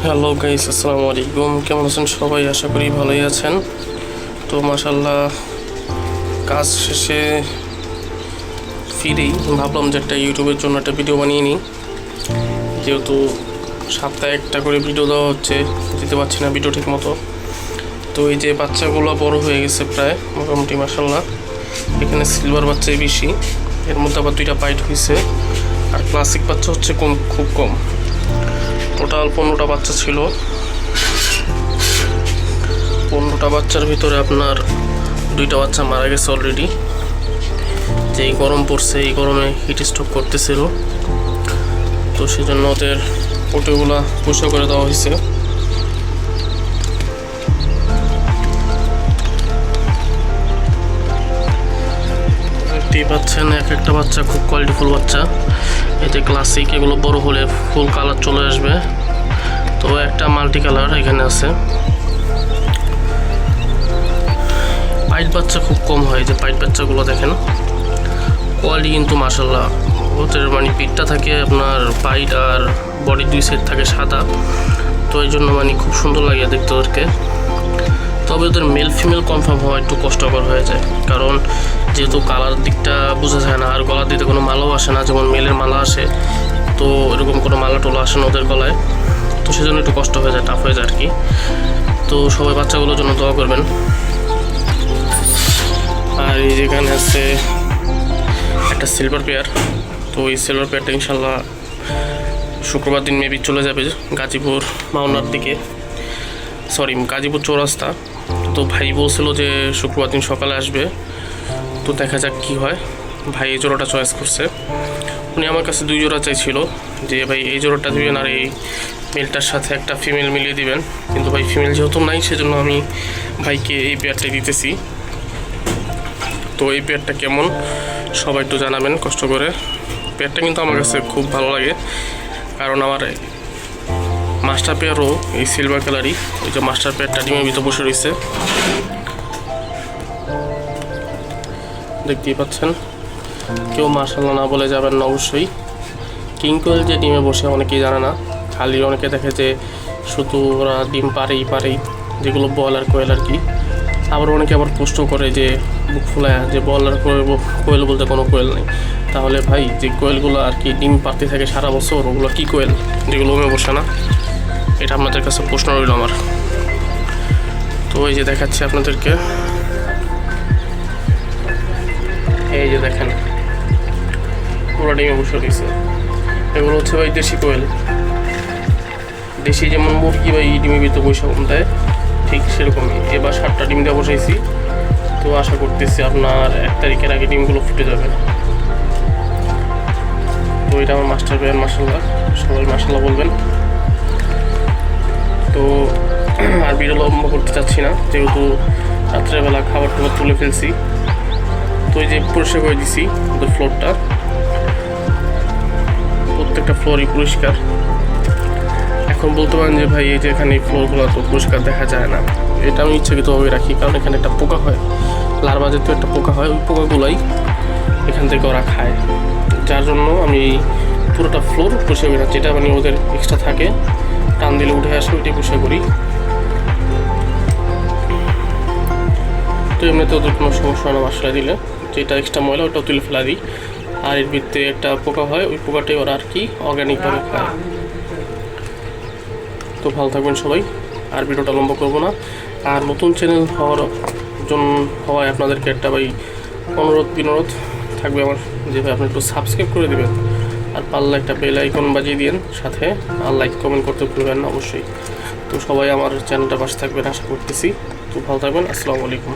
Hello guys, আসসালামু আলাইকুম। কেমন আছেন সবাই? আশা করি ভালোই আছেন। তো মাশাআল্লাহ কাজ শেষে ফিরেই ভাবলাম যে একটা ইউটিউবের জন্য একটা ভিডিও বানিয়ে নিই। যেহেতু সপ্তাহে একটা করে ভিডিও দেওয়া হচ্ছে, দিতে পারছি না ভিডিও ঠিক মতো। তো এই যে বাচ্চাগুলো বড় হয়ে গেছে প্রায় মোটামুটি মাশাআল্লাহ। এখানে সিলভার বাচ্চাই বেশি, এর মধ্যে আবার 2টা পাইট হয়েছে, আর ক্লাসিক বাচ্চা হচ্ছে খুব কম। টোটাল 15টা বাচ্চা ছিল। 15টা বাচ্চার ভিতরে আপনার 2টা বাচ্চা মারা গেছে অলরেডি। যে এই গরম পড়ছে, এই গরমে হিট স্ট্রোক করতেছিল, তো সেই জন্য ওদের পোটেগুলা পরিষ্কার করে দেওয়া হয়েছে। দেখতেই পাচ্ছেন এক একটা বাচ্চা খুব কোয়ালিটিফুল বাচ্চা। এতে ক্লাসিক, এগুলো বড় হলে ফুল কালার চলে আসবে। তো একটা মাল্টি কালার এখানে আছে। পাইট বাচ্চা খুব কম হয়, যে পাইট বাচ্চাগুলো দেখেন কোয়ালিটি কিন্তু মাশাআল্লাহ। ওদের মানে পিঠটা থাকে আপনার পাইট, আর বডি 2 সাইড থাকে সাদা, তো এই জন্য মানে খুব সুন্দর লাগে দেখতে ওদেরকে। তবে ওদের মেল ফিমেল কনফার্ম হওয়া একটু কষ্টকর হয়ে যায়, কারণ যেহেতু কালার দিকটা বোঝা যায় না, আর গলার দিতে কোনো মালাও আসে না, যেমন মেলের মালা আসে, তো এরকম কোনো মালা টোলা আসে না ওদের গলায়, তো সেজন্য একটু কষ্ট হয়ে যায়, টাফ হয়ে যায় আর কি। তো সবাই বাচ্চাগুলোর জন্য দোয়া করবেন। আর এই যেখানে আছে একটা সিলভার পেয়ার, তো এই সিলভার পেয়ারটা ইনশাল্লাহ শুক্রবার দিন মেবি চলে যাবে গাজীপুর মাওনার দিকে, গাজীপুর চৌরাস্তা। তো ভাই বলছিল যে শুক্রবার দিন সকালে আসবে, তো দেখা যাক কি হয়। ভাই এই জোড়াটা চয়েস করছে। উনি আমার কাছে 2 জোড়া চাইছিল, যে ভাই এই জোড়াটা দিবেন আর এই মেলটার সাথে একটা ফিমেল মিলিয়ে দিবেন, কিন্তু ভাই ফিমেল যেহেতু নাই সেজন্য আমি ভাইকে এই পেয়ারটাই দিতেছি। তো এই পেয়ারটা কেমন সবাই একটু জানাবেন কষ্ট করে। পেয়ারটা কিন্তু আমার কাছে খুব ভালো লাগে, কারণ আমার মাস্টার পেয়ারও এই সিলভার কালারই। ওই যে মাস্টার পেয়ারটা ডিমের ভিতরে বসে রয়েছে, দেখতেই পাচ্ছেন। কেউ মাশাআল্লাহ না বলে যাবেন না অবশ্যই। কিং কোয়েল যে ডিমে বসে অনেকেই জানে না, খালি অনেকে দেখে যে শুধু ওরা ডিম পারেই, যেগুলো বয়লার কোয়েল আর কি। আবার অনেকে আবার পোস্টও করে যে বুক ফুলায় যে বয়লার কোয়েল বলতে কোনো কোয়েল নেই। তাহলে ভাই যে কোয়েলগুলো আর কি ডিম পারতে থাকে সারা বছর, ওগুলো কী কোয়েল যেগুলো ওমে বসে না? এটা আপনাদের কাছে প্রশ্ন রইল আমার। তো এই যে দেখাচ্ছি আপনাদেরকে, এই যে দেখেন পুরো ডিমে বসে রয়েছে। এগুলো হচ্ছে ভাই দেশি কোয়েল। দেশি যেমন মুরগি ভাই ডিমের ভিতরে বসে দেয়, ঠিক সেরকমই এবার 7টা ডিম দিয়ে বসাইছি। তো আশা করতেছি আপনার 1 তারিখের আগে ডিমগুলো ফুটে যাবে। তো এটা আমার মাস্টার পেয়ার মাশাআল্লাহ, সবাই মাশাআল্লাহ বলবেন। তো আর ভিডিও লম্বা করতে চাচ্ছি না, যেহেতু রাত্রেবেলা খাবার টাবার তুলে ফেলছি। তো এই যে পরিষ্কার করে দিছি ওদের ফ্লোরটা, প্রত্যেকটা ফ্লোরই পরিষ্কার। এখন বলতে পারেন যে ভাই এই যে এখানে এই ফ্লোরগুলো তো পরিষ্কার দেখা যায় না, এটা আমি ইচ্ছাকৃতভাবে রাখি, কারণ এখানে একটা পোকা হয়, লার্ভা জাতীয় একটা পোকা হয়, ওই পোকাগুলাই এখান থেকে ওরা খায়, যার জন্য আমি পুরোটা ফ্লোর পরিষ্কার করি না। যেটা মানে ওদের এক্সট্রা থাকে টান দিলে উঠে আসে, ওইটাই পরিষ্কার করি। তো এমনিতে ওদের কোনো সমস্যা হয় না বাসায় দিলে, যেটা এক্সট্রা ময়লা ওটাও তুলে ফেলা দিই। আর এর ভিতরে একটা পোকা হয়, ওই পোকাটাই ওরা আর কি অর্গ্যানিকভাবে খায়। তো ভালো থাকবেন সবাই, আর ভিডিওটা লম্বা করবো না। আর নতুন চ্যানেল হওয়ায় আপনাদেরকে একটা ভাই বিনোদ থাকবে আমার, যে ভাই আপনি একটু সাবস্ক্রাইব করে দেবেন, আর পারলে একটা বেল আইকন বাজিয়ে দিন সাথে, আর লাইক কমেন্ট করতে ভুলবেন না অবশ্যই। তো সবাই আমার চ্যানেলটা পাশে থাকবেন আশা করতেছি। তো ভালো থাকবেন, আসসালামু আলাইকুম।